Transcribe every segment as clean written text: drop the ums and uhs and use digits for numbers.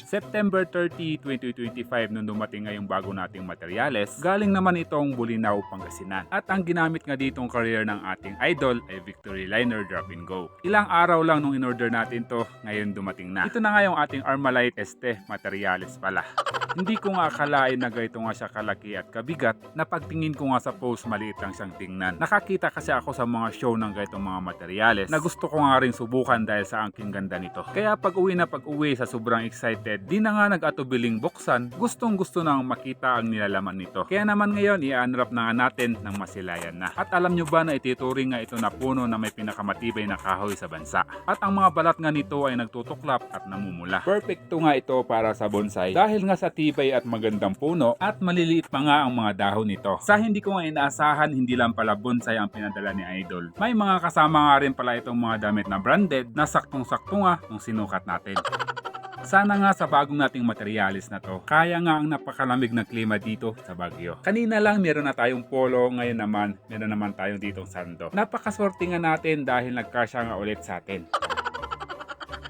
September 30, 2025 nung dumating nga yung bago nating materyales, galing naman itong Bulinaw, Pangasinan. At ang ginamit nga ditong career ng ating idol ay Victory Liner Drop and Go. Ilang araw lang nung in-order natin to, ngayon dumating na. Ito na nga yung ating Armalite Este materyales pala. Hindi ko nga akalain na ganito nga siya kalaki at kabigat, na pagtingin ko nga sa post maliit lang siyang tingnan. Nakakita kasi ako sa mga show ng ganitong mga materyales na gusto ko nga rin subukan dahil sa angking ganda nito. Kaya pag uwi sa sobrang excited, di na nga nag-atubiling buksan, gustong gusto nang makita ang nilalaman nito. Kaya naman ngayon i-unwrap na nga natin ng masilayan na. At alam nyo ba na ituturing nga ito na puno na may pinakamatibay na kahoy sa bansa. At ang mga balat nga nito ay nagtutuklap at namumula. Perfecto nga ito para sa bonsai dahil nga sa tibay at magandang puno at maliliit pa nga ang mga dahon nito. Sa hindi ko nga inaasahan, hindi lang pala bonsai ang pinadala ni Idol. May mga kasama nga rin pala itong mga damit na branded na saktong-sakto nga nung sinukat natin. Sana nga sa bagong nating materyales na to, kaya nga ang napakalamig na klima dito sa Baguio. Kanina lang meron na tayong polo, ngayon naman meron naman tayong ditong sando. Napakaswerte nga natin dahil nagkasya nga ulit sa atin.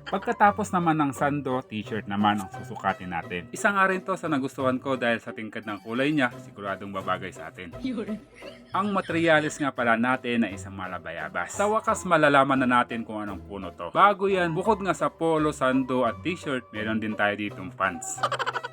Pagkatapos naman ng sando, t-shirt naman ang susukatin natin. Isa nga rin to sa nagustuhan ko dahil sa tingkad ng kulay niya, siguradong babagay sa atin. Ang materyales nga pala natin ay isang malabayabas. Sa wakas malalaman na natin kung anong puno to. Bago yan, bukod nga sa polo, sando at t-shirt, meron din tayo ditong pants.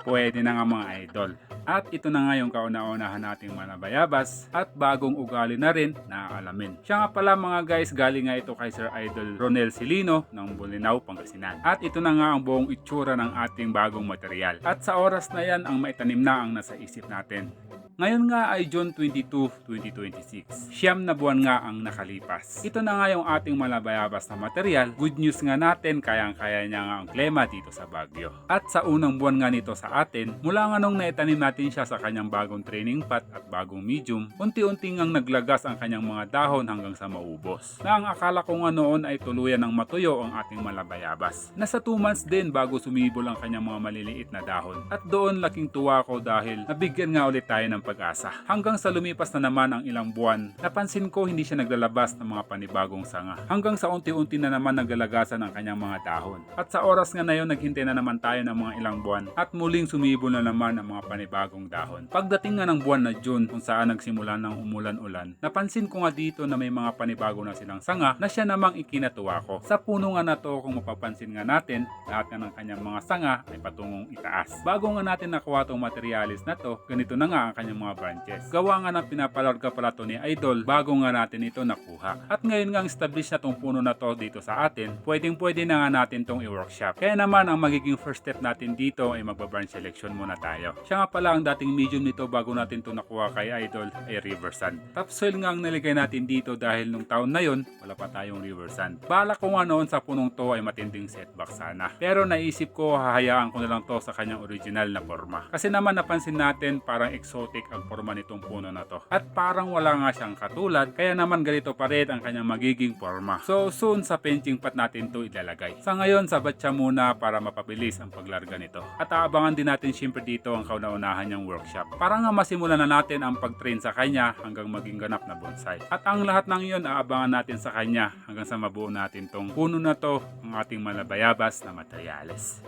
Pwede na nga mga idol. At ito na nga yung kauna-unahan nating manabayabas at bagong ugali na rin na alamin. Siya nga pala mga guys, galing nga ito kay Sir Idol Ronel Silino ng Bulinaw, Pangasinan. At ito na nga ang buong itsura ng ating bagong material. At sa oras na yan, ang maitanim na ang nasa isip natin. Ngayon nga ay June 22, 2026. Siyam na buwan nga ang nakalipas. Ito na nga yung ating malabayabas na material. Good news nga natin, kayang-kaya niya nga ang klima dito sa Baguio. At sa unang buwan nga nito sa atin, mula nga nung naitanim natin siya sa kanyang bagong training pot at bagong medium, unti-unti ngang naglagas ang kanyang mga dahon hanggang sa maubos. Na ang akala ko nga noon ay tuluyan ng matuyo ang ating malabayabas. Nasa 2 months din bago sumibol ang kanyang mga maliliit na dahon. At doon laking tuwa ko dahil nabigyan nga ulit tayo ng pag-asa. Hanggang sa lumipas na naman ang ilang buwan, napansin ko hindi siya naglalabas ng mga panibagong sanga. Hanggang sa unti-unti na naman naglalagasan ang kanyang mga dahon. At sa oras nga na yun, naghintay na naman tayo ng mga ilang buwan at muling sumibol na naman ang mga panibagong dahon. Pagdating nga ng buwan na June kung saan nagsimula ng umulan-ulan, napansin ko nga dito na may mga panibago na silang sanga na siya namang ikinatuwa ko. Sa puno nga na to, kung mapapansin nga natin, lahat nga ng kanyang mga sanga ay patungong itaas. Bago nga natin nakuha tong materialis na to, ganito na nga ang kanyang mga branches. Gawa nga ng pinapalarga pala to ni Idol bago nga natin ito nakuha. At ngayon nga establish na tong puno na to dito sa atin, pwede na nga natin tong i-workshop. Kaya naman ang magiging first step natin dito ay magba-branch selection muna tayo. Siya nga pala ang dating medium nito bago natin to nakuha kay Idol ay river sand. Topsoil nga ang naligay natin dito dahil nung taon na yon wala pa tayong river sand. Bala ko nga noon sa punong to ay matinding setback sana. Pero naisip ko hahayaan ko na lang to sa kanyang original na forma. Kasi naman napansin natin parang exotic ang forma nitong puno na to. At parang wala nga siyang katulad, kaya naman ganito pa rin ang kanyang magiging forma. So soon sa painting pot natin to ilalagay. Sa ngayon, sabat siya muna para mapabilis ang paglarga nito. At aabangan din natin syempre dito ang kauna-unahan niyang workshop. Para nga masimulan na natin ang pag-train sa kanya hanggang maging ganap na bonsai. At ang lahat ng iyon aabangan natin sa kanya hanggang sa mabuo natin tong puno na to, ang ating malabayabas na materyales.